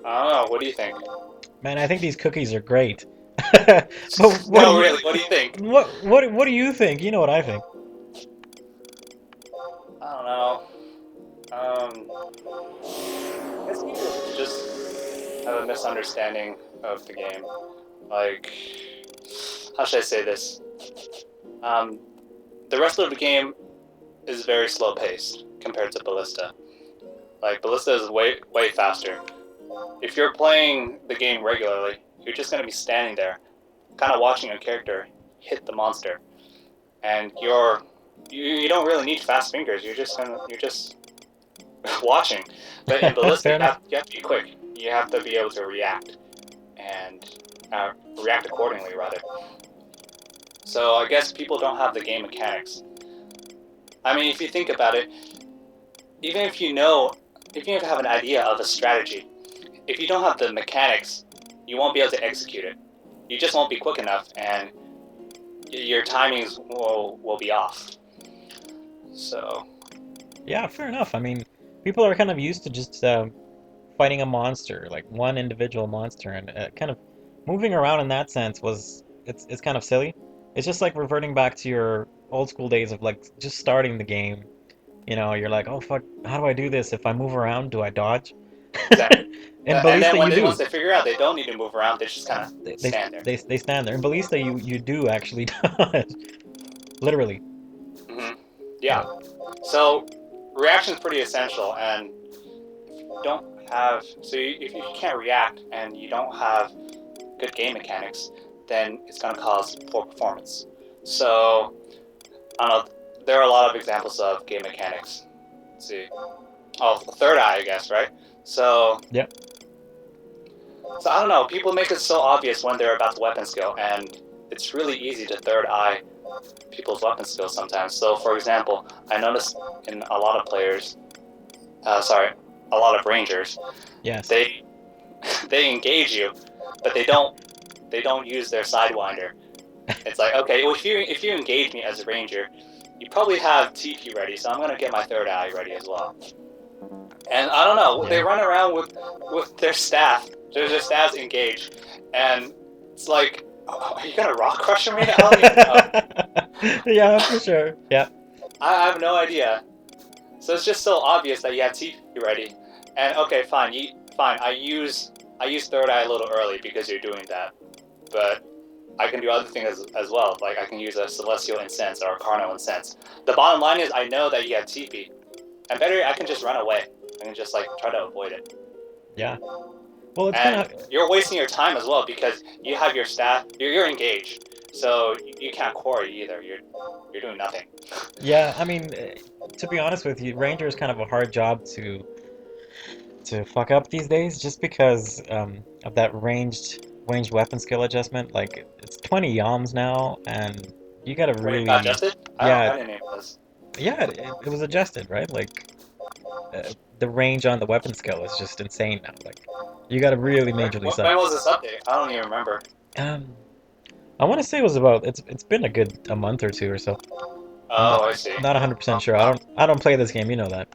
I don't know. What do you think? Man, I think these cookies are great. But what do No, you really. What do you think? what do you think? You know what I think. I don't know. I guess you just have a misunderstanding of the game. Like, how should I say this? Um, the rest of the game is very slow paced compared to Ballista. Like, Ballista is way faster. If you're playing the game regularly, you're just gonna be standing there, kind of watching a character hit the monster, and you don't really need fast fingers. You're just watching. But in Ballista, Fair enough. you have to be quick. You have to be able to react and react accordingly, rather. So I guess people don't have the game mechanics. I mean, if you think about it, even if you know, even if you have an idea of a strategy, if you don't have the mechanics, you won't be able to execute it. You just won't be quick enough, and your timings will be off. So Yeah, fair enough. I mean, people are kind of used to just fighting a monster, like one individual monster, and kind of moving around in that sense was it's kind of silly. It's just like reverting back to your old school days of like just starting the game. You know, you're like, oh fuck, how do I do this? If I move around, do I dodge? exactly. In And then Ballista, you once do. they figure out they don't need to move around, they just kind of They, they, stand there. they stand there. In Ballista, you do actually dodge, literally. Hmm. Yeah. Yeah. So reaction is pretty essential, and if you don't have, if you can't react and you don't have good game mechanics, then it's going to cause poor performance. So I don't know. There are a lot of examples of game mechanics. Let's see. Oh, third eye, I guess, right? So Yep. So I don't know. People make it so obvious when they're about the weapon skill, and it's really easy to third eye people's weapon skills sometimes. So, for example, I noticed in a lot of players, sorry, a lot of rangers, Yes. they they engage you, but they don't use their sidewinder. It's like, okay, well, if you engage me as a ranger, you probably have TP ready, so I'm gonna get my third eye ready as well. And I don't know, they Yeah. run around with their staff, their staffs engaged, and it's like, are you gonna rock crush me? I don't even know. Yeah, for sure. Yeah. I have no idea. So it's just so obvious that you have TP ready, and okay, fine, fine. I use third eye a little early because you're doing that, but I can do other things as well. Like I can use a celestial incense or a carnal incense. The bottom line is I know that you have TP, and better I can just run away. I can just like try to avoid it. Yeah. Well, it's kind And of you're wasting your time as well because you have your staff. You're engaged, so you can't quarry either. You're doing nothing. yeah. I mean, to be honest with you, Ranger is kind of a hard job to fuck up these days, just because of that ranged weapon skill adjustment. Like it's 20 yalms now, and you gotta When it got really, adjusted, yeah, I didn't know it was. yeah. It was adjusted, right? Like the range on the weapon skill is just insane now. Like you gotta really majorly suck. When was this update? I don't even remember. Um, I want to say it was about it's been a month or two or so. I'm Oh, I see. not 100% Oh, sure. wow. I don't play this game, you know that.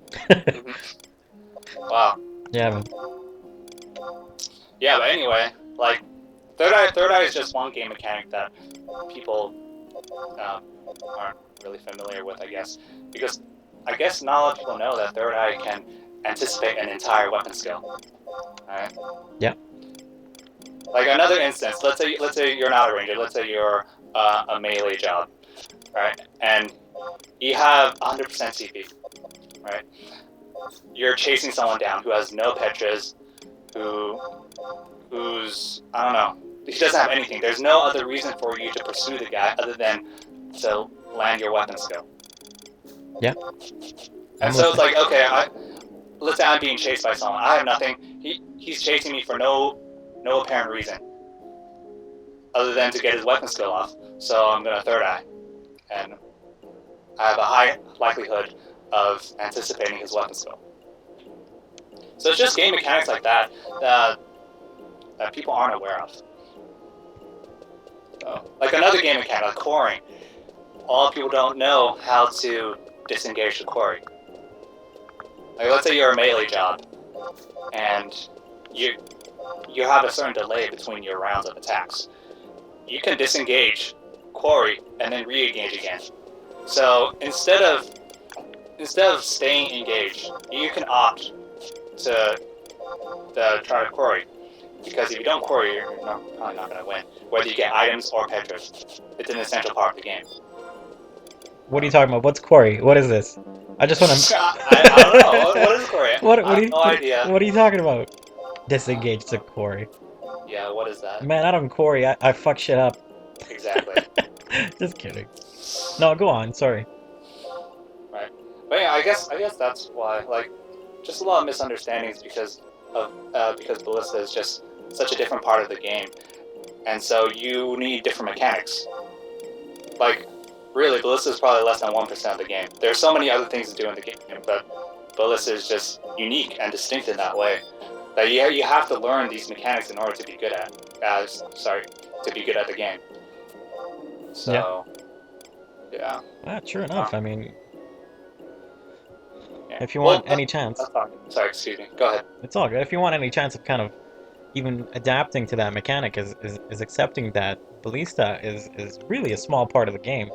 Hmm. Wow. Yeah, man. Yeah, but anyway, like third eye is just one game mechanic that people um, aren't really familiar with, I guess, because I guess not a lot of people know that third eye can anticipate an entire weapon skill. Alright? Yeah. Like another instance, let's say you're not a ranger, let's say you're a melee job, right? And you have 100% CP, right? You're chasing someone down who has no petras, who who's I don't know, he doesn't have anything. There's no other reason for you to pursue the guy other than to land your weapon skill. Yeah. And I'm so it's listening. like, okay, let's say I'm being chased by someone. I have nothing. He's chasing me for no apparent reason other than to get his weapon skill off. So I'm gonna third eye, and I have a high likelihood of anticipating his weapon skill. So it's just game mechanics like that that people aren't aware of. So, like another game mechanic, like quarrying. A lot of people don't know how to disengage the quarry. Like let's say you're a melee job, and you you have a certain delay between your rounds of attacks. You can disengage, quarry, and then re-engage again. So instead of staying engaged, you can opt to try to quarry. Because if you don't quarry, you're probably not going to win. Whether you get items or petras, it's an essential part of the game. What are you talking about? What's quarry? What is this? I just want to. I don't know. What is quarry? I have no idea. What are you talking about? Disengage to quarry. Yeah, what is that? Man, I don't quarry. I fuck shit up. Exactly. Just kidding. No, go on. Sorry. Right. But yeah, I guess that's why. Like, just a lot of misunderstandings because Ballista is just such a different part of the game, and so you need different mechanics. Like, really, Ballista is probably less than 1% of the game. There's so many other things to do in the game, but Ballista is just unique and distinct in that way. That you have to learn these mechanics in order to be good at. To be good at the game. So, yeah. Sure enough. I mean, yeah. if you want any chance. Sorry, excuse me. Go ahead. It's all good. If you want any chance of kind of even adapting to that mechanic, is accepting that Ballista is really a small part of the game,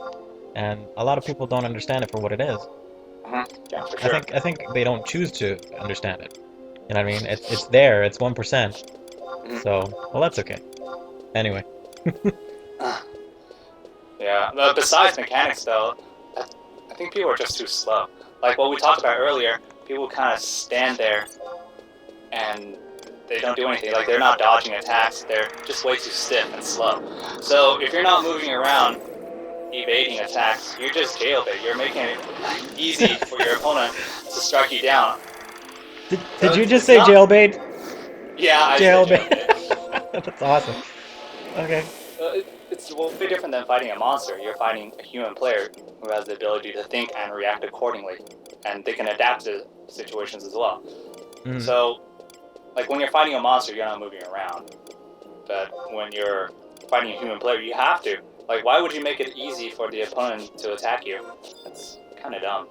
and a lot of people don't understand it for what it is. Yeah, for sure. I think they don't choose to understand it. You know what I mean? It's there. It's 1%. So, well, that's okay. Anyway. Yeah. Besides mechanics, though, I think people are just too slow. Like what we talked about earlier, people kind of stand there and they don't do anything. Like they're not dodging attacks. They're just way too stiff and slow. So if you're not moving around, evading attacks, you're just jailbait. You're making it easy for your opponent to strike you down. Did you just say jailbait? Yeah, I jailbait. said jailbait. That's awesome. Okay. It's way different than fighting a monster. You're fighting a human player who has the ability to think and react accordingly, and they can adapt to situations as well. So, like when you're fighting a monster, you're not moving around. But when you're fighting a human player, you have to. Like, why would you make it easy for the opponent to attack you? That's kind of dumb.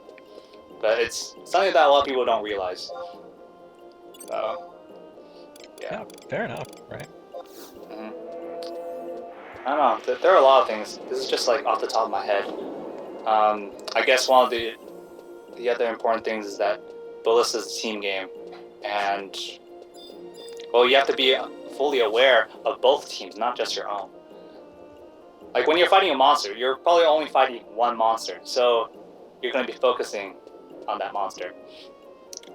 But it's something that a lot of people don't realize. So, yeah. Fair enough, right? I don't know. There are a lot of things. This is just like off the top of my head. I guess one of the other important things is that Ballista is a team game, and well, you have to be fully aware of both teams, not just your own. Like when you're fighting a monster, you're probably only fighting one monster, so you're going to be focusing on that monster.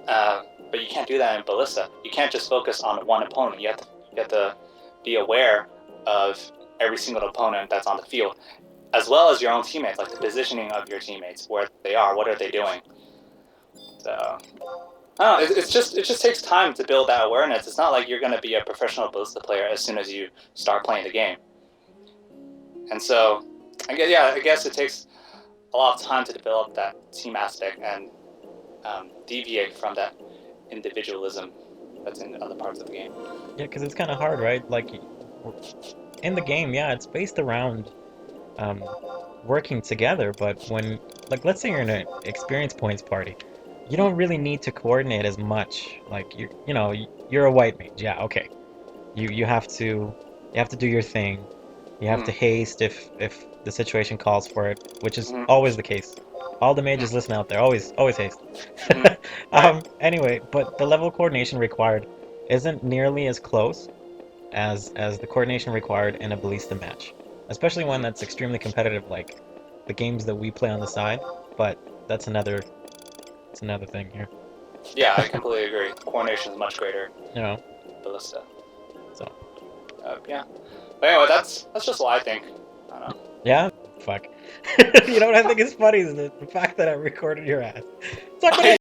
But you can't do that in Ballista. You can't just focus on one opponent. You have to be aware of every single opponent that's on the field, as well as your own teammates, like the positioning of your teammates, where they are, what are they doing. So, I don't know, it just takes time to build that awareness. It's not like you're going to be a professional Ballista player as soon as you start playing the game. And so, I guess it takes a lot of time to develop that team aspect and deviate from that individualism that's in other parts of the game. Yeah, because it's kind of hard, right? Like, in the game, yeah, it's based around working together, but when, like, let's say you're in an experience points party, you don't really need to coordinate as much. Like, you know, you're a white mage, yeah, okay. You have to do your thing. You have to haste if the situation calls for it, which is always the case. All the mages listen out there, always haste. Anyway, but the level of coordination required isn't nearly as close as the coordination required in a Ballista match, especially one that's extremely competitive, like the games that we play on the side. But that's another thing here. Yeah, I completely agree. The coordination is much greater. You know, Ballista. So. Yeah. But anyway, that's just what I think. I don't know. Yeah. Fuck. You know what I think is funny is the fact that I recorded your ass. Suck it in.